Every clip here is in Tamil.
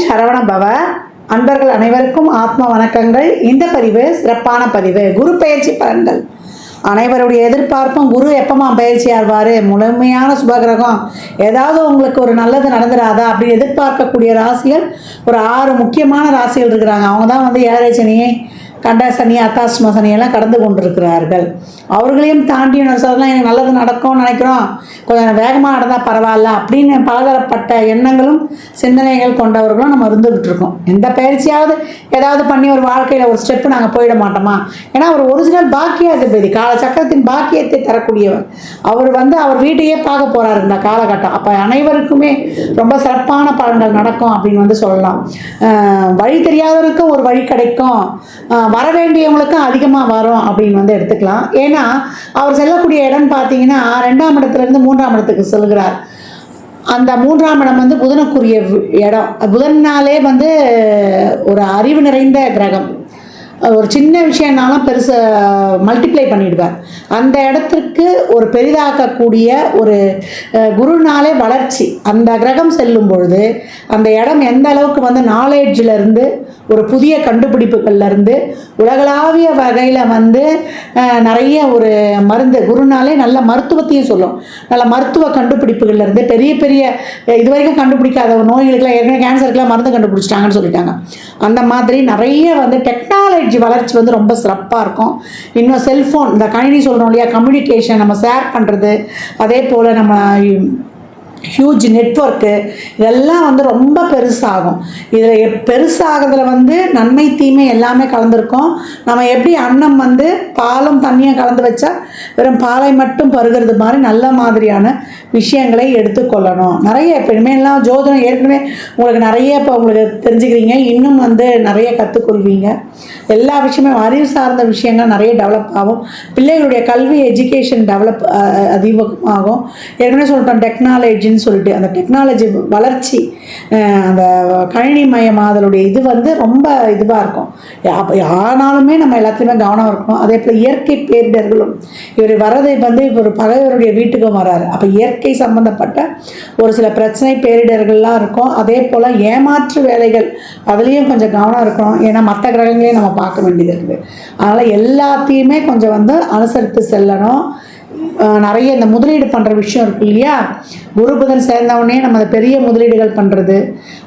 சரவண பவ. அன்பர்கள் அனைவருக்கும் ஆத்ம வணக்கங்கள். இந்த பதிவு சிறப்பான பதிவு. குரு பயிற்சி பலன்கள். அனைவருடைய எதிர்பார்ப்பும் குரு எப்பமா பயிற்சி ஆவார், முழுமையான சுபகிரகம், ஏதாவது உங்களுக்கு ஒரு நல்லது நடந்துடாதா அப்படின்னு எதிர்பார்க்கக்கூடிய ராசிகள் ஒரு 6 முக்கியமான ராசிகள் இருக்கிறாங்க. அவங்க தான் வந்து ஏழரை சனியை, கண்ட சனி, அத்தாஷ்டம சனியெல்லாம் கடந்து கொண்டிருக்கிறார்கள். அவர்களையும் தாண்டி சொல்லலாம், எனக்கு நல்லது நடக்கும்னு நினைக்கிறோம், கொஞ்சம் வேகமாக நடந்தால் பரவாயில்ல அப்படின்னு பலதரப்பட்ட எண்ணங்களும் சிந்தனைகள் கொண்டவர்களும் நம்ம இருந்துகிட்டு இருக்கோம். எந்த பயிற்சியாவது ஏதாவது பண்ணி ஒரு வாழ்க்கையில் ஒரு ஸ்டெப்பு நாங்கள் போயிட மாட்டோமா? ஏன்னா ஒரு ஒரிஜினல் பாக்கியாதிபதி, காலச்சக்கரத்தின் பாக்கியத்தை தரக்கூடியவர். அவர் வந்து அவர் வீட்டையே பார்க்க போகிறார் இந்த காலகட்டம். அப்போ அனைவருக்குமே ரொம்ப சிறப்பான பலன்கள் நடக்கும் அப்படின்னு வந்து சொல்லலாம். வழி தெரியாதவருக்கும் ஒரு வழி கிடைக்கும், வர வேண்டியவங்களுக்கும் அதிகமாக வரும் அப்படின்னு வந்து எடுத்துக்கலாம். ஏன்னா அவர் செல்லக்கூடிய இடம் பார்த்தீங்கன்னா 2ஆம் இடத்துலேருந்து 3ஆம் இடத்துக்கு செல்கிறார். அந்த 3ஆம் இடம் வந்து புதனுக்குரிய இடம். புதன்னாலே வந்து ஒரு அறிவு நிறைந்த கிரகம். ஒரு சின்ன விஷயம்னாலும் பெருசு மல்டிப்ளை பண்ணிடுவார். அந்த இடத்திற்கு ஒரு பெரிதாக்கக்கூடிய ஒரு குருனாலே வளர்ச்சி. அந்த கிரகம் செல்லும் பொழுது அந்த இடம் எந்த அளவுக்கு வந்து நாலேஜிலேருந்து ஒரு புதிய கண்டுபிடிப்புகள்லேருந்து உலகளாவிய வகையில் வந்து நிறைய ஒரு மருந்து, குருனாலே நல்ல மருத்துவத்தையும் சொல்லும். நல்ல மருத்துவ கண்டுபிடிப்புகள்லேருந்து பெரிய பெரிய இது வரைக்கும் கண்டுபிடிக்காத நோய்களுக்கெல்லாம், ஏற்கனவே கேன்சருக்கெல்லாம் மருந்து கண்டுபிடிச்சிட்டாங்கன்னு சொல்லிட்டாங்க. அந்த மாதிரி நிறைய வந்து டெக்னாலஜி வளர்ச்சி வந்து ரொம்ப சிறப்பாக இருக்கும். இன்னும் செல்ஃபோன், இந்த கணினி சொல்கிறோம் இல்லையா, கம்யூனிகேஷன், நம்ம ஷேர் பண்ணுறது, அதே போல் நம்ம ஹியூஜ் நெட்வொர்க்கு, இதெல்லாம் வந்து ரொம்ப பெருசாகும். இதில் பெருசாகிறதுல வந்து நன்மை தீமை எல்லாமே கலந்துருக்கும். நம்ம எப்படி அன்னம் வந்து பாலும் தண்ணியும் கலந்து வச்சா வெறும் பாலை மட்டும் பருகிறது மாதிரி நல்ல மாதிரியான விஷயங்களை எடுத்துக்கொள்ளணும். நிறைய இப்போ இனிமேலாம் ஜோதிடம் ஏற்கனவே உங்களுக்கு நிறைய இப்போ உங்களுக்கு தெரிஞ்சுக்கிறீங்க, இன்னும் வந்து நிறைய கற்றுக்கொள்வீங்க. எல்லா விஷயமே அறிவு சார்ந்த விஷயங்கள் நிறைய டெவலப் ஆகும். பிள்ளைகளுடைய கல்வி எஜுகேஷன் டெவலப் அதிகமாகும். ஏற்கனவே சொல்லிட்டோம் டெக்னாலஜின்னு சொல்லிட்டு, அந்த டெக்னாலஜி வளர்ச்சி, அந்த கணினி மயமாதலுடைய இது வந்து ரொம்ப இதுவாக இருக்கும். ஆனாலுமே நம்ம எல்லாத்துலேயுமே கவனம் இருக்கணும். அதே போல் இயற்கை பேரிடர்களும், இவர் வர்றது வந்து இப்போ ஒரு பகைவருடைய வீட்டுக்கும் வராரு. அப்போ இயற்கை சம்பந்தப்பட்ட ஒரு சில பிரச்சனை பேரிடர்கள்லாம் இருக்கும். அதே போல் ஏமாற்று வேலைகள், அதுலேயும் கொஞ்சம் கவனம் இருக்கணும். ஏன்னா மற்ற கிரகங்களையும் நம்ம பார்க்க வேண்டியது இருக்குது. அதனால் எல்லாத்தையுமே கொஞ்சம் வந்து அனுசரித்து செல்லணும். நிறைய இந்த முதலீடு பண்ணுற விஷயம் இருக்கு இல்லையா, குரு புதன் சேர்ந்தவுடனே நம்ம அந்த பெரிய முதலீடுகள் பண்ணுறது,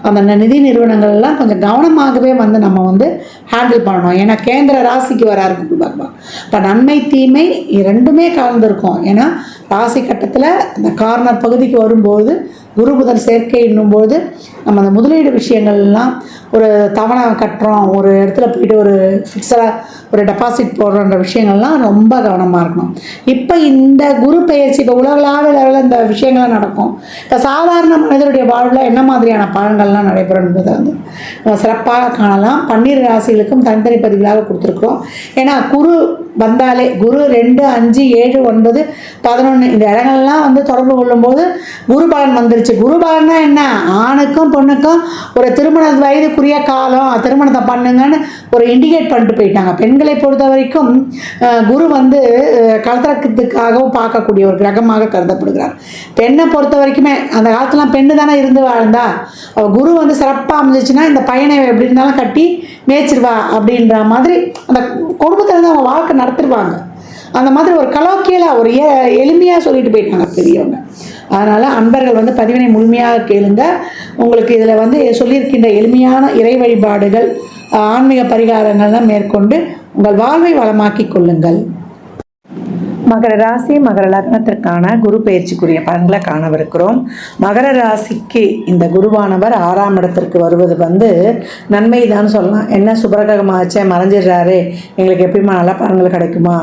அந்த நிதி நிறுவனங்கள்லாம் கொஞ்சம் கவனமாகவே வந்து நம்ம வந்து ஹேண்டில் பண்ணணும். ஏன்னா கேந்திர ராசிக்கு வராரு குரு பகவான். இப்போ நன்மை தீமை ரெண்டுமே கலந்துருக்கும். ஏன்னா ராசி கட்டத்தில் அந்த கார்னர் பகுதிக்கு வரும்போது குரு புதன் சேர்க்கை என்னும்போது நம்ம அந்த முதலீடு விஷயங்கள்லாம், ஒரு தவணை கட்டுறோம், ஒரு இடத்துல போயிட்டு ஒரு ஃபிக்ஸடாக ஒரு டெபாசிட் போடுறன்ற விஷயங்கள்லாம் ரொம்ப கவனமாக இருக்கணும். இப்போ இந்த குரு பெயர்ச்சி இப்போ உலகளாவிய லெவலில் இந்த விஷயங்கள்லாம் நடக்கும். இப்போ சாதாரண மனிதனுடைய வாழ்வில் என்ன மாதிரியான பலன்கள்லாம் நடைபெறும் என்பதை வந்து சிறப்பாக காணலாம். 12 ராசிகளுக்கும் தனித்தனி பதிவுகளாக கொடுத்துருக்குறோம். ஏன்னா குரு வந்தாலே குரு 2, 5, 7, 9, 11 இந்த இடங்கள்லாம் வந்து தொடர்பு கொள்ளும்போது குரு பலன் வந்துருச்சு. குரு பலன்னா என்ன, ஆணுக்கும் பொண்ணுக்கும் ஒரு திருமண வயதுக்குரிய காலம், திருமணத்தை பண்ணுங்கன்னு ஒரு இண்டிகேட் பண்ணிட்டு போயிட்டாங்க. பெண்களை பொறுத்த வரைக்கும் குரு வந்து கலத்திரத்துக்காகவும் பார்க்கக்கூடிய ஒரு கிரகமாக கருதப்படுகிறார். பெண்ணை பொறுத்த வரைக்குமே அந்த காலத்துலாம் பெண்ணு தானே இருந்து வாழ்ந்தா, குரு வந்து சிறப்பாக அமைஞ்சிச்சுன்னா இந்த பையனை எப்படி இருந்தாலும் கட்டி மேய்ச்சிருவா அப்படின்ற மாதிரி அந்த குடும்பத்தில் இருந்து அவங்க வாழ்க்கை நடத்திடுவாங்க. அந்த மாதிரி ஒரு கலோக்கியலாக ஒரு எளிமையாக சொல்லிட்டு போயிட்டாங்க பெரியவங்க. அதனால் அன்பர்கள் வந்து பதிவினை முழுமையாக கேளுங்க. உங்களுக்கு இதில் வந்து சொல்லியிருக்கின்ற எளிமையான இறை வழிபாடுகள், ஆன்மீக பரிகாரங்கள்லாம் மேற்கொண்டு உங்கள் வாழ்வை வளமாக்கி கொள்ளுங்கள். மகர ராசி மகர லக்னத்திற்கான குரு பயிற்சிக்குரிய பலன்களை காணவிருக்கிறோம். மகர ராசிக்கு இந்த குருவானவர் 6ஆம் இடத்திற்கு வருவது வந்து நன்மை தான் சொல்லலாம். என்ன சுபரகமாச்சே மறைஞ்சிடுறாரு, எங்களுக்கு எப்படிமா நல்ல பலன்கள் கிடைக்குமா?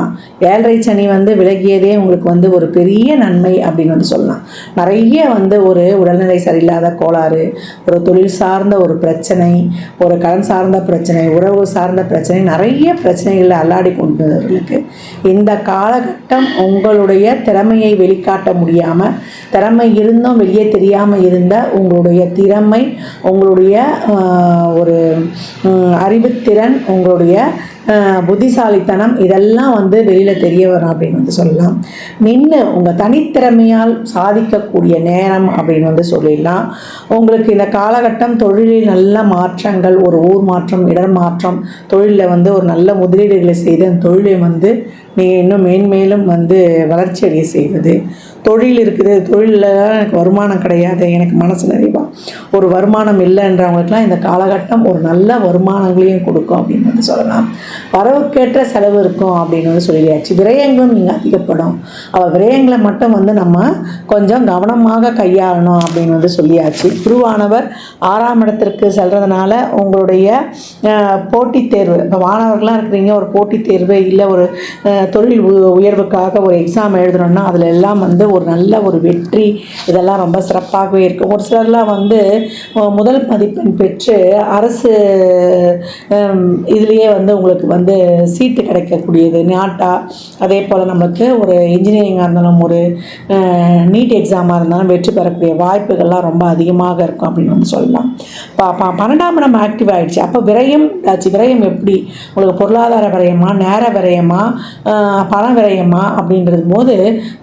7.5 சனி வந்து விலகியதே உங்களுக்கு வந்து ஒரு பெரிய நன்மை அப்படின்னு வந்து சொல்லலாம். நிறைய வந்து ஒரு உடல்நிலை சரியில்லாத கோளாறு, ஒரு தொழில் சார்ந்த ஒரு பிரச்சனை, ஒரு கடன் சார்ந்த பிரச்சனை, உறவு சார்ந்த பிரச்சனை, நிறைய பிரச்சனைகளில் அல்லாடி கொண்டவர்களுக்கு இந்த காலகட்டம் உங்களுடைய திறமையை வெளிக்காட்ட முடியாமல், திறமை இருந்தும் வெளியே தெரியாமல் இருந்த உங்களுடைய திறமை, உங்களுடைய ஒரு அறிவுத்திறன், உங்களுடைய புத்திசாலித்தனம் இதெல்லாம் வந்து வெளியில் தெரிய வரும் அப்படின்னு வந்து சொல்லலாம். நின்று உங்கள் தனித்திறமையால் சாதிக்கக்கூடிய நேரம் அப்படின்னு வந்து சொல்லிடலாம். உங்களுக்கு இந்த காலகட்டம் தொழிலில் நல்ல மாற்றங்கள், ஒரு ஊர் மாற்றம், இடர் மாற்றம், தொழிலில் வந்து ஒரு நல்ல முதலீடுகளை செய்து அந்த தொழிலை வந்து நீங்கள் இன்னும் மேன்மேலும் வந்து வளர்ச்சி அடைய செய்வது. தொழில் இருக்குது, தொழிலில் எனக்கு வருமானம் கிடையாது, எனக்கு மனசு நிறைவா ஒரு வருமானம் இல்லைன்றவங்களுக்குலாம் இந்த காலகட்டம் ஒரு நல்ல வருமானங்களையும் கொடுக்கும் அப்படின்னு வந்து சொல்லலாம். வரவுக்கேற்ற செலவு இருக்கும் அப்படின்னு வந்து சொல்லியாச்சு. விரயங்களும் நீங்கள் அதிகப்படும். விரயங்களை மட்டும் வந்து நம்ம கொஞ்சம் கவனமாக கையாளணும் அப்படின்னு வந்து சொல்லியாச்சு. குருவானவர் 6ஆம் இடத்திற்கு செல்றதுனால உங்களுடைய போட்டித் தேர்வு, இப்போ மாணவர்களாக இருக்கிறீங்க, ஒரு போட்டித் தேர்வு இல்லை ஒரு தொழில் உயர்வுக்காக ஒரு எக்ஸாம் எழுதுறோம்னா அதில் எல்லாம் வந்து ஒரு நல்ல ஒரு வெற்றி இதெல்லாம் ரொம்ப சிறப்பாகவே இருக்கும். ஒரு சிலர்லாம் வந்து முதல் மதிப்பெண் பெற்று அரசு இதுலேயே வந்து உங்களுக்கு வந்து சீட்டு கிடைக்கக்கூடியது, நாட்டா அதே போல் நம்மளுக்கு ஒரு இன்ஜினியரிங்காக இருந்தாலும் ஒரு நீட் எக்ஸாமாக இருந்தாலும் வெற்றி பெறக்கூடிய வாய்ப்புகள்லாம் ரொம்ப அதிகமாக இருக்கும் அப்படின்னு வந்து சொல்லலாம். 12ஆம் இடம் ஆக்டிவ் ஆகிடுச்சு. அப்போ விரயம் ஆச்சு. விரயம் எப்படி உங்களுக்கு பொருளாதார விரயமா, நேர விரயமா, பண விரயமா அப்படின்றது போது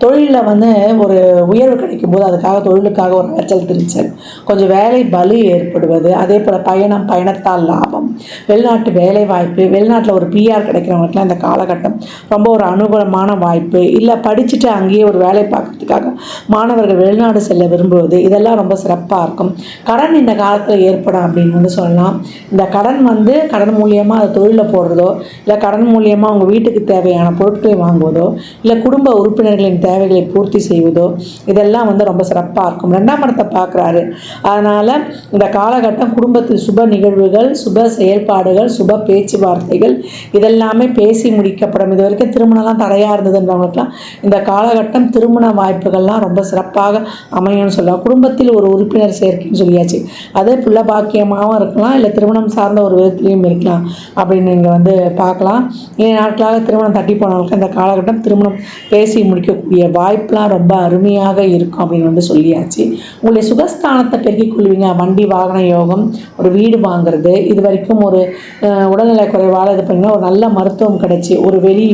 தொழிலில் வந்து ஒரு உயர்வு கிடைக்கும் போது அதுக்காக தொழிலுக்காக ஒரு அலைச்சல் திருச்சல், கொஞ்சம் வேலை பலு ஏற்படுவது, அதே போல் பயணத்தால் லாபம், வெளிநாட்டு வேலை வாய்ப்பு, வெளிநாட்டில் ஒரு பிஆர் கிடைக்கிறவங்களுக்குலாம் இந்த காலகட்டம் ரொம்ப ஒரு அனுகூலமான வாய்ப்பு. இல்லை படிச்சுட்டு அங்கேயே ஒரு வேலை பார்க்கறதுக்காக மாணவர்கள் வெளிநாடு செல்ல விரும்புவது, இதெல்லாம் ரொம்ப சிறப்பாக இருக்கும். கடன் இந்த காலத்தில் ஏற்படும் அப்படின்னு வந்து சொல்லலாம். இந்த கடன் வந்து கடன் மூலியமாக அதை தொழிலில் போடுறதோ, இல்லை கடன் மூலியமாக அவங்க வீட்டுக்கு தேவையான பொருட்களை வாங்குவதோ, இல்லை குடும்ப உறுப்பினர்களின் தேவைகளை பூர்த்தி செய்வதோ, இதெல்லாம் வந்து ரொம்ப சிறப்பாக இருக்கும். 2ஆம் இடத்தை பார்க்குறாரு. அதனால் இந்த காலகட்டம் குடும்பத்தில் சுப நிகழ்வுகள், சுப செயல்பாடுகள், சுப பேச்சுவார்த்தைகள் இதெல்லாமே பேசி முடிக்கப்படும். இது வரைக்கும் திருமணம்லாம் தடையாக இருந்ததுன்றவங்களுக்குலாம் இந்த காலகட்டம் திருமண வாய்ப்புகள்லாம் ரொம்ப சிறப்பாக அமையும்னு சொல்லலாம். குடும்பத்தில் ஒரு உறுப்பினர் சேர்க்கைன்னு சொல்லியாச்சு. அதே புள்ள பாக்கியமாகவும் இருக்கலாம், இல்லை திருமணம் சார்ந்த ஒரு விதத்துலையும் இருக்கலாம் அப்படின்னு நீங்கள் வந்து பார்க்கலாம். நாட்களாக திருமணம் தட்டி போனவங்களுக்கு இந்த காலகட்டம் திருமணம் பேசி முடிக்கக்கூடிய வாய்ப்பெலாம் ரொம்ப அருமையாக இருக்கும் அப்படின்னு வந்து சொல்லியாச்சு. உங்களுடைய சுகஸ்தானத்தை பெருக்கிக் கொள்வீங்க. வண்டி வாகன யோகம், ஒரு வீடு வாங்குறது, இது வரைக்கும் ஒரு உடல்நலை குறைவால் இது பண்ணிங்கன்னா ஒரு நல்ல மருத்துவம் கிடைச்சி, ஒரு வெளி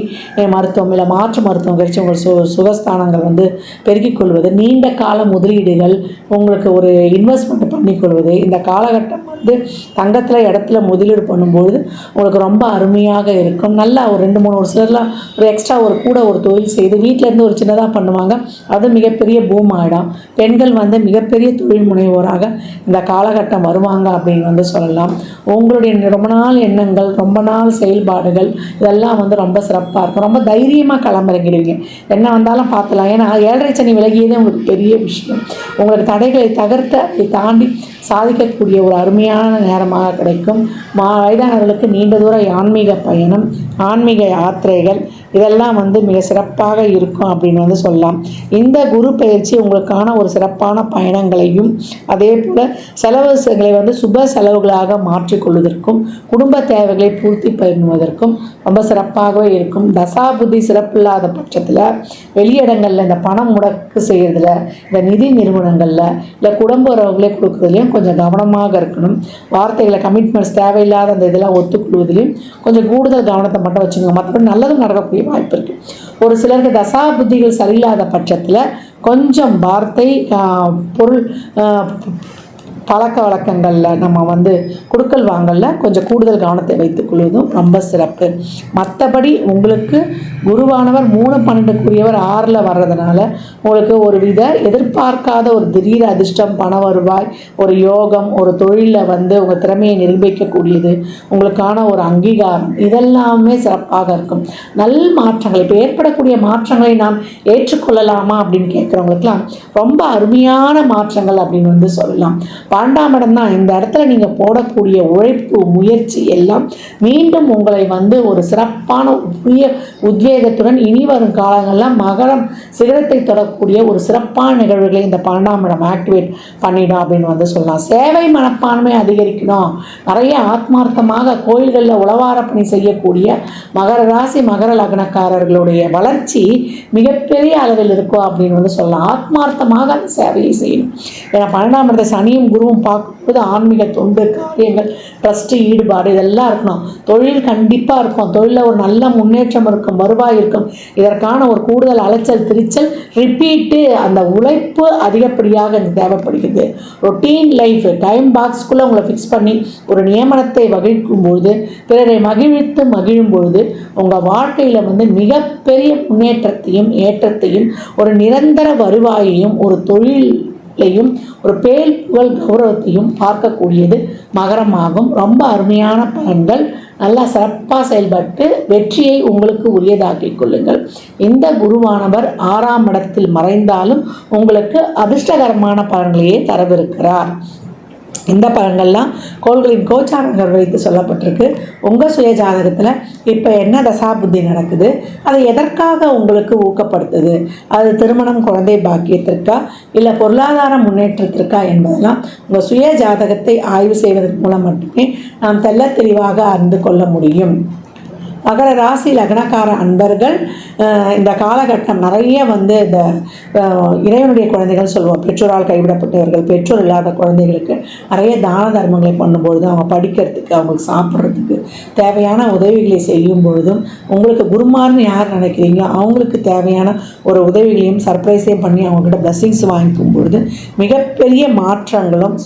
மருத்துவம் இல்லை மாற்று மருத்துவம் கிடைச்சி உங்கள் சுகஸ்தானங்கள் வந்து பெருக்கிக் கொள்வது, நீண்ட கால முதலீடுகள், உங்களுக்கு ஒரு இன்வெஸ்ட்மெண்ட் பண்ணிக்கொள்வது, இந்த காலகட்டம் வந்து தங்கத்தில் இடத்துல முதலீடு பண்ணும்போது உங்களுக்கு ரொம்ப அருமையாக இருக்கும். நல்லா ஒரு 2-3 ஒரு சிலர்லாம் ஒரு எக்ஸ்ட்ரா ஒரு கூட ஒரு தொழில் செய்து வீட்டிலேருந்து ஒரு சின்னதாக பண்ணுவாங்க, அது மிகப்பெரிய பூம் ஆகிடும். பெண்கள் வந்து மிகப்பெரிய தொழில் முனைவோராக இந்த காலகட்டம் வருவாங்க அப்படின்னு வந்து சொல்லலாம். உங்களுடைய ரொம்ப நாள் எண்ணங்கள், ரொம்ப நாள் செயல்பாடுகள் இதெல்லாம் வந்து ரொம்ப சிறப்பாக இருக்கும். ரொம்ப தைரியமாக களமிறங்கிடுவீங்க. என்ன வந்தாலும் பார்த்துலாம். ஏன்னா 7.5 சனி விலகியதே உங்களுக்கு பெரிய விஷயம். உங்களுக்கு தடைகளை தகர்த்து அதை தாண்டி சாதிக்கக்கூடிய ஒரு அருமையான நேரமாக கிடைக்கும். வயதானவர்களுக்கு நீண்ட தூர ஆன்மீக பயணம், ஆன்மீக யாத்திரைகள் இதெல்லாம் வந்து மிக சிறப்பாக இருக்கும் அப்படின்னு வந்து சொல்லலாம். இந்த குரு பயிற்சி உங்களுக்கான ஒரு சிறப்பான பயணங்களையும் அதே போல் செலவுகளை வந்து சுப செலவுகளாக மாற்றிக்கொள்வதற்கும் குடும்ப தேவைகளை பூர்த்தி பண்ணுவதற்கும் ரொம்ப சிறப்பாகவே இருக்கும். தசாபுத்தி சிறப்பில்லாத பட்சத்தில் வெளியிடங்களில் இந்த பணம் முடக்கு செய்கிறதுல, இந்த நிதி நிறுவனங்களில், இல்லை குடும்ப உறவுகளே கொடுக்குறதுலையும் கொஞ்சம் கவனமாக இருக்கணும். வார்த்தைகளை கமிட்மெண்ட்ஸ் தேவையில்லாத அந்த இதெல்லாம் ஒத்துக்கொள்வதிலையும் கொஞ்சம் கூடுதல் கவனத்தை மட்டும் வச்சுக்கோங்க. மற்றபடி நல்லதும் நடக்கக்கூடிய வாய்ப்பு இருக்குது. ஒரு சிலருக்கு தசா புத்திகள் சரியில்லாத பட்சத்தில் கொஞ்சம் வார்த்தை, பொருள், பழக்க வழக்கங்களில் நம்ம வந்து கொடுக்கல் வாங்கலில் கொஞ்சம் கூடுதல் கவனத்தை வைத்துக்கொள்வதும் ரொம்ப சிறப்பு. மற்றபடி உங்களுக்கு குருவானவர் 3-12 6ல் வர்றதுனால உங்களுக்கு ஒரு வித எதிர்பார்க்காத ஒரு திடீர் அதிர்ஷ்டம், பண வருவாய், ஒரு யோகம், ஒரு தொழிலில் வந்து உங்கள் திறமையை நிரூபிக்கக்கூடியது, உங்களுக்கான ஒரு அங்கீகாரம் இதெல்லாமே சிறப்பாக இருக்கும். நல் மாற்றங்கள், இப்போ ஏற்படக்கூடிய மாற்றங்களை நாம் ஏற்றுக்கொள்ளலாமா அப்படின்னு கேட்குறவங்களுக்குலாம் ரொம்ப அருமையான மாற்றங்கள் அப்படின்னு வந்து சொல்லலாம். 12ஆம் இடம் தான். இந்த இடத்துல நீங்கள் போடக்கூடிய உழைப்பு, முயற்சி எல்லாம் மீண்டும் உங்களை வந்து ஒரு சிறப்பான புதிய உத்வேகத்துடன் இனி வரும் காலங்களில் மகரம் சிகரத்தை தொடரக்கூடிய ஒரு சிறப்பான நிகழ்வுகளை இந்த 12ஆம் இடம் ஆக்டிவேட் பண்ணிடும் அப்படின்னு வந்து சொல்லலாம். சேவை மனப்பான்மை அதிகரிக்கணும். நிறைய ஆத்மார்த்தமாக கோயில்களில் உளவார பணி செய்யக்கூடிய மகர ராசி மகர லக்னக்காரர்களுடைய வளர்ச்சி மிகப்பெரிய அளவில் இருக்கும் அப்படின்னு வந்து சொல்லலாம். ஆத்மார்த்தமாக அந்த சேவையை செய்யணும். ஏன்னா 12ஆம் இடத்தை சனியும் குருவும் அதுவும் பார்க்கும்போது ஆன்மீக தொண்டு காரியங்கள் ட்ரஸ்ட்டு ஈடுபாடு இதெல்லாம் இருக்கணும். தொழில் கண்டிப்பாக இருக்கும். தொழிலில் ஒரு நல்ல முன்னேற்றம் இருக்கும், வருவாய் இருக்கும். இதற்கான ஒரு கூடுதல் அலைச்சல் திரிச்சல் ரிப்பீட்டு அந்த உழைப்பு அதிகப்படியாக எனக்கு தேவைப்படுகிறது. ரொட்டீன் லைஃப் டைம் பாக்ஸ்குள்ளே உங்களை ஃபிக்ஸ் பண்ணி ஒரு நியமனத்தை வகிக்கும்பொழுது, பிறரை மகிழ்வித்து மகிழும்பொழுது உங்கள் வாழ்க்கையில் வந்து மிகப்பெரிய முன்னேற்றத்தையும் ஏற்றத்தையும் ஒரு நிரந்தர வருவாயையும் ஒரு தொழிலையும் ஒரு பேர் புகழ் கௌரவத்தையும் பார்க்கக்கூடியது மகரமாகும். ரொம்ப அருமையான பலன்கள். நல்லா சிறப்பாக செயல்பட்டு வெற்றியை உங்களுக்கு உரியதாக்கிக் கொள்ளுங்கள். இந்த குருவானவர் 6ஆம் இடத்தில் மறைந்தாலும் உங்களுக்கு அதிர்ஷ்டகரமான பலன்களையே தரவிருக்கிறார். இந்த பலன்கள்லாம் கோள்களின் கோச்சாரங்கள் வைத்து சொல்லப்பட்டிருக்கு. உங்கள் சுய ஜாதகத்தில் இப்போ என்ன தசாபுத்தி நடக்குது, அதை எதற்காக உங்களுக்கு ஊக்கப்படுத்துது, அது திருமணம், குழந்தை பாக்கியத்திற்கா இல்லை பொருளாதார முன்னேற்றத்திற்கா என்பதெல்லாம் உங்கள் சுய ஜாதகத்தை ஆய்வு செய்வதன் மூலம் மட்டுமே நாம் தெள்ள தெளிவாக அறிந்து கொள்ள முடியும். மகர ராசி லக்னக்கார அன்பர்கள் இந்த காலகட்டம் நிறைய வந்து இந்த இறைவனுடைய குழந்தைகள் சொல்லுவோம், பெற்றோரால் கைவிடப்பட்டவர்கள், பெற்றோர் இல்லாத குழந்தைகளுக்கு நிறைய தான தர்மங்களை பண்ணும்பொழுது, அவங்க படிக்கிறதுக்கு, அவங்களுக்கு சாப்பிட்றதுக்கு தேவையான உதவிகளை செய்யும் பொழுதும், உங்களுக்கு குருமார்னு யார் நினைக்கிறீங்களோ அவங்களுக்கு தேவையான ஒரு உதவிகளையும் சர்ப்ரைஸையும் பண்ணி அவங்கக்கிட்ட பிளஸ்ஸிங்ஸ் வாங்கிக்கும் பொழுது மிகப்பெரிய மாற்றங்களும்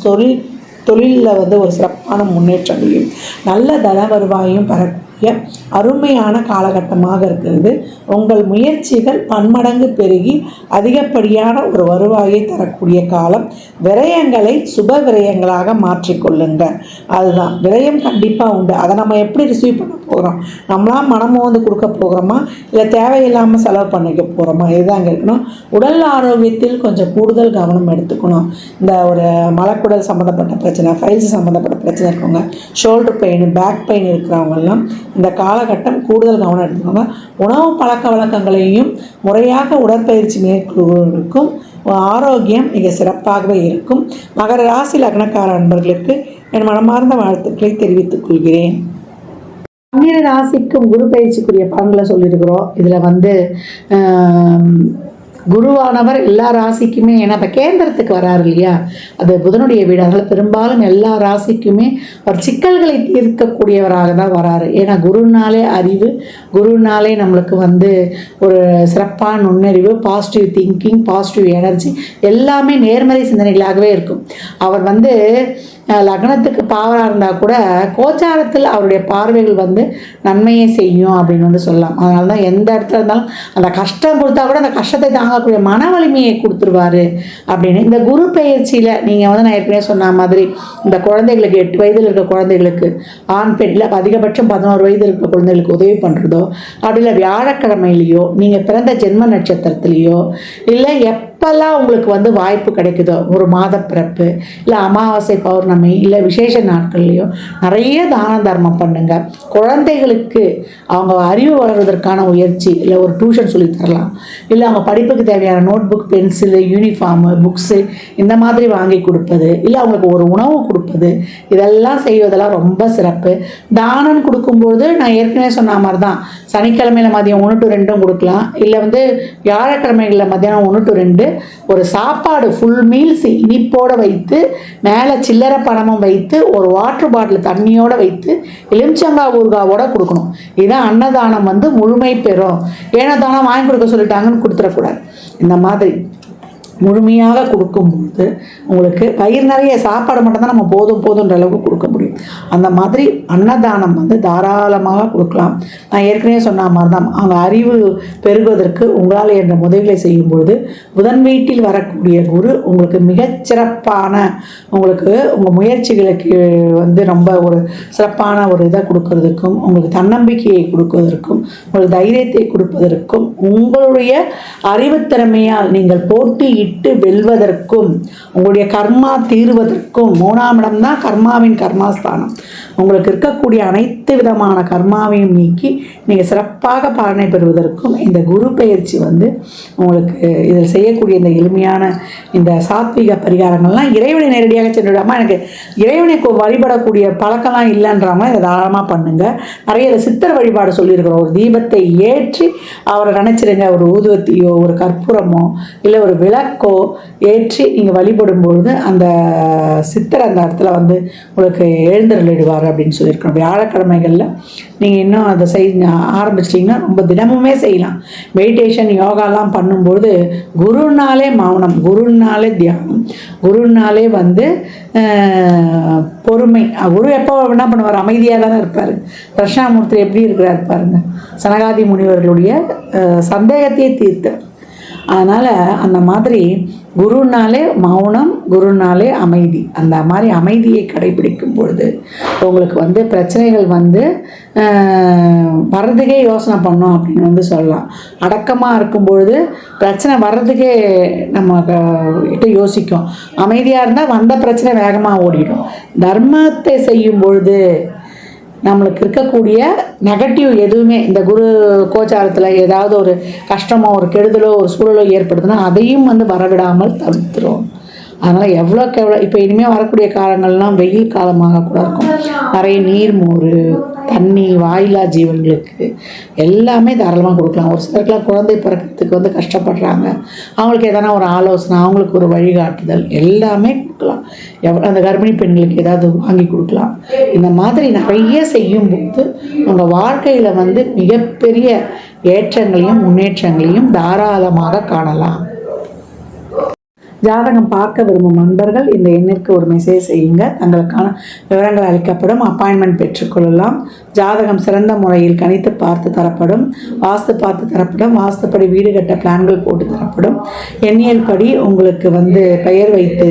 தொழிலில் வந்து ஒரு சிறப்பான முன்னேற்றங்களையும் நல்ல தன வருவாயும் பெறக்கூடிய அருமையான காலகட்டமாக இருக்கிறது. உங்கள் முயற்சிகள் பன்மடங்கு பெருகி அதிகப்படியான ஒரு வருவாயை தரக்கூடிய காலம். விரயங்களை சுப விரயங்களாக மாற்றிக்கொள்ளுங்க. அதுதான் விரயம் கண்டிப்பாக உண்டு. அதை நம்ம எப்படி ரிசீவ் பண்ண போகிறோம், நம்மளாம் மனமும் வந்து கொடுக்க போகிறோமா இல்லை தேவையில்லாமல் செலவு பண்ணிக்க போகிறோமா, இதுதான் இருக்கணும். உடல் ஆரோக்கியத்தில் கொஞ்சம் கூடுதல் கவனம் எடுத்துக்கணும். இந்த ஒரு மலக்குடல் சம்மந்தப்பட்ட பிரச்சனை, ஃபைல்ஸ் சம்மந்தப்பட்ட பிரச்சனை இருக்கவங்க, ஷோல்டர் பெயின், பேக் பெயின் இருக்கிறவங்கெல்லாம் இந்த காலகட்டம் கூடுதல் கவனம் எடுத்துக்கோங்க. உணவு பழக்க வழக்கங்களையும் முறையாக உடற்பயிற்சி மேற்கொள்வதற்கும் ஆரோக்கியம் மிக சிறப்பாகவே இருக்கும். மகர ராசி லக்னக்கார அன்பர்களுக்கு என் மனமார்ந்த வாழ்த்துக்களை தெரிவித்துக் கொள்கிறேன். 12 ராசிக்கும் குரு பயிற்சிக்குரிய பலன்களை சொல்லியிருக்கிறோம். இதில் வந்து குருவானவர் எல்லா ராசிக்குமே, ஏன்னா இப்போ கேந்திரத்துக்கு வராரு இல்லையா, அது புதனுடைய வீடு. அதனால் பெரும்பாலும் எல்லா ராசிக்குமே ஒரு சிக்கல்களை தீர்க்கக்கூடியவராக தான் வராரு. ஏன்னா குருனாலே அறிவு, குருனாலே நம்மளுக்கு வந்து ஒரு சிறப்பான நுண்ணறிவு, பாசிட்டிவ் திங்கிங், பாசிட்டிவ் எனர்ஜி எல்லாமே நேர்மறை சிந்தனைகளாகவே இருக்கும். அவர் வந்து லக்னத்துக்கு பாவராக இருந்தால் கூட கோச்சாரத்தில் அவருடைய பார்வைகள் வந்து நன்மையை செய்யும் அப்படின்னு வந்து சொல்லலாம். அதனால தான் எந்த இடத்துல இருந்தாலும் அந்த கஷ்டம் கொடுத்தா கூட அந்த கஷ்டத்தை தாங்கக்கூடிய மன வலிமையை கொடுத்துருவாரு அப்படின்னு. இந்த குரு பயிற்சியில் நீங்கள் வந்து நான் ஏற்கனவே சொன்ன மாதிரி இந்த குழந்தைகளுக்கு 8 வயதில் இருக்க குழந்தைகளுக்கு ஆண் பெண் இல்லை அதிகபட்சம் 11 வயது இருக்கிற குழந்தைகளுக்கு உதவி பண்ணுறதோ, அப்படி இல்லை வியாழக்கிழமையிலையோ நீங்கள் பிறந்த ஜென்ம நட்சத்திரத்துலேயோ இல்லை எப்பெல்லாம் உங்களுக்கு வந்து வாய்ப்பு கிடைக்குதோ, ஒரு மாத பிறப்பு இல்லை அமாவாசை பௌர்ணமி இல்லை விசேஷ நாட்கள்லையோ நிறைய தான தர்மம் பண்ணுங்க. குழந்தைகளுக்கு அவங்க அறிவு வளர்வதற்கான முயற்சி, இல்லை ஒரு டியூஷன் சொல்லி தரலாம், இல்லை அவங்க படிப்புக்கு தேவையான note book, pencil, uniform, books இந்த மாதிரி வாங்கி கொடுப்பது, இல்லை அவங்களுக்கு ஒரு உணவு கொடுப்பது, இதெல்லாம் செய்வதெல்லாம் ரொம்ப சிறப்பு. தானம் கொடுக்கும்போது நான் ஏற்கனவே சொன்ன மாதிரி தான் சனிக்கிழமையில் மதியம் 1 to 2 கொடுக்கலாம், இல்லை வந்து வியாழக்கிழமைகளில் மதியானம் 1 to 2 ஒரு சாப்பாடு ஃபுல் மீல்ஸ் இனிப்போடு வைத்து மேலே சில்லறை பணமும் வைத்து ஒரு வாட்டர் பாட்டில் தண்ணியோடு வைத்து எலுமிச்சங்காய் ஊறுகாவோட கொடுக்கணும். இதுதான் அன்னதானம் வந்து முழுமை பெறும். ஏன்னா தானம் வாங்கி கொடுக்க சொல்லிட்டாங்கன்னு கொடுத்துடக்கூடாது. இந்த மாதிரி முழுமையாக கொடுக்கும்போது உங்களுக்கு பயிர் நிறைய சாப்பாடு மட்டும்தான் நம்ம போதுன்ற அளவுக்கு கொடுக்க முடியும். அந்த மாதிரி அன்னதானம் வந்து தாராளமாக கொடுக்கலாம். நான் ஏற்கனவே சொன்ன மாதிரி தான் அவங்க அறிவு பெருகுவதற்கு உங்களால் என்ற உதவிகளை செய்யும்பொழுது புதன் வீட்டில் வரக்கூடிய குரு உங்களுக்கு மிகச்சிறப்பான உங்களுக்கு உங்கள் முயற்சிகளுக்கு வந்து ரொம்ப ஒரு சிறப்பான ஒரு இதை கொடுக்கறதுக்கும், உங்களுக்கு தன்னம்பிக்கையை கொடுப்பதற்கும், உங்களுக்கு தைரியத்தை கொடுப்பதற்கும், உங்களுடைய அறிவுத்திறமையால் நீங்கள் போட்டியிட்டு வெல்வதற்கும், உங்களுடைய கர்மா தீர்வதற்கும் 3ஆம் இடம் தான் கர்மாவின் கர்மாஸ்தானம். உங்களுக்கு இருக்கக்கூடிய அனைத்து விதமான கர்மாவையும் நீக்கி நீங்கள் சிறப்பாக பலனை பெறுவதற்கும் இந்த குரு பயிற்சி வந்து உங்களுக்கு இதில் செய்யக்கூடிய இந்த எளிமையான இந்த சாத்வீக பரிகாரங்கள்லாம் இறைவனை நேரடியாக சென்றுவிடாமல் எனக்கு இறைவனை வழிபடக்கூடிய பழக்கம்லாம் இல்லைன்றவங்க இதை தாராளமாக பண்ணுங்கள். நிறைய சித்தர் வழிபாடு சொல்லியிருக்கிறோம். ஒரு தீபத்தை ஏற்றி அவரை நினச்சிருங்க, ஒரு ஊதுவத்தியோ ஒரு கற்பூரமோ இல்லை ஒரு விளக்கோ விளக்கோ ஏற்றி நீங்கள் வழிபடும் பொழுது அந்த சித்தர் அந்த இடத்துல வந்து உங்களுக்கு எழுந்தருளிடுவார் அப்படின்னு சொல்லியிருக்கோம். வியாழக்கிழமைகளில் நீங்கள் இன்னும் அதை ஆரம்பிச்சிட்டிங்கன்னா ரொம்ப தினமுமே செய்யலாம். மெடிடேஷன் யோகாலாம் பண்ணும்போது குருனாலே மௌனம், குருனாலே தியானம், குருனாலே வந்து பொறுமை. குரு எப்போ என்ன பண்ணுவார்? அமைதியாக தானே இருப்பார். தட்சிணாமூர்த்தி எப்படி இருக்கிறார் பாருங்க, சனகாதி முனிவர்களுடைய சந்தேகத்தையே தீர்த்தார். அதனால் அந்த மாதிரி குருனாலே மௌனம், குருனாலே அமைதி, அந்த மாதிரி அமைதியை கடைபிடிக்கும் பொழுது உங்களுக்கு வந்து பிரச்சனைகள் வந்து வர்றதுக்கே யோசனை பண்ணோம் அப்படின்னு வந்து சொல்லலாம். அடக்கமாக இருக்கும் பொழுது பிரச்சனை வர்றதுக்கே நம்ம கிட்ட யோசிக்கும். அமைதியாக இருந்தால் வந்த பிரச்சனை வேகமாக ஓடிடும். தர்மத்தை செய்யும் பொழுது நம்மளுக்கு இருக்கக்கூடிய நெகட்டிவ் எதுவுமே இந்த குரு கோச்சாரத்தில் ஏதாவது ஒரு கஷ்டமோ ஒரு கெடுதலோ ஒரு சூழலோ ஏற்படுதுன்னா அதையும் வந்து வரவிடாமல் தவிர்த்துரும். அதனால் எவ்வளோக்கு எவ்வளோ இப்போ இனிமேல் வரக்கூடிய காலங்கள்லாம் வெயில் காலமாக கூட இருக்கும். நிறைய நீர், மோர், தண்ணி, வாயிலா ஜீவன்களுக்கு எல்லாமே தாராளமாக கொடுக்கலாம். ஒரு சிலருக்குலாம் குழந்தை பிறக்கிறதுக்கு வந்து கஷ்டப்படுறாங்க, அவங்களுக்கு எதனா ஒரு ஆலோசனை, அவங்களுக்கு ஒரு வழிகாட்டுதல் எல்லாமே கொடுக்கலாம். அந்த கர்ப்பிணி பெண்களுக்கு ஏதாவது வாங்கி கொடுக்கலாம். இந்த மாதிரி நிறைய செய்யும்போது உங்கள் வாழ்க்கையில் வந்து மிகப்பெரிய ஏற்றங்களையும் முன்னேற்றங்களையும் தாராளமாக காணலாம். ஜாதகம் பார்க்க விரும்பும் நண்பர்கள் இந்த எண்ணிற்கு ஒரு மெசேஜ் செய்யுங்க. தங்களுக்கான விவரங்கள் அளிக்கப்படும். அப்பாயின்மெண்ட் பெற்றுக்கொள்ளலாம். ஜாதகம் சிறந்த முறையில் கணித்து பார்த்து தரப்படும். வாஸ்து பார்த்து தரப்படும். வாஸ்துப்படி வீடு கட்ட பிளான்கள் போட்டு தரப்படும். எண்ணியல் படி உங்களுக்கு வந்து பெயர் வைத்து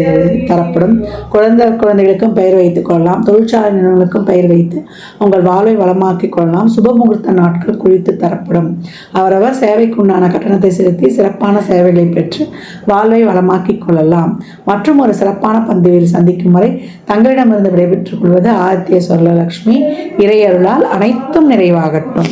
தரப்படும். குழந்தைகளுக்கும் பெயர் வைத்துக் கொள்ளலாம். தொழிற்சாலை நிறுவனங்களுக்கும் பெயர் வைத்து உங்கள் வாழ்வை வளமாக்கிக் கொள்ளலாம். சுபமுகூர்த்த நாட்கள் குறித்து தரப்படும். அவரவர் சேவைக்குண்டான கட்டணத்தை செலுத்தி சிறப்பான சேவைகளை பெற்று வாழ்வை வளமாக்கி கொள்ளலாம். மற்றும் ஒரு சிறப்பான பந்தியில் சந்திக்கும் வரை தங்களிடமிருந்து விடைபெற்றுக் கொள்வது ஆதித்ய சொர்ணலட்சுமி. இறையருளால் அனைத்தும் நிறைவாகட்டும்.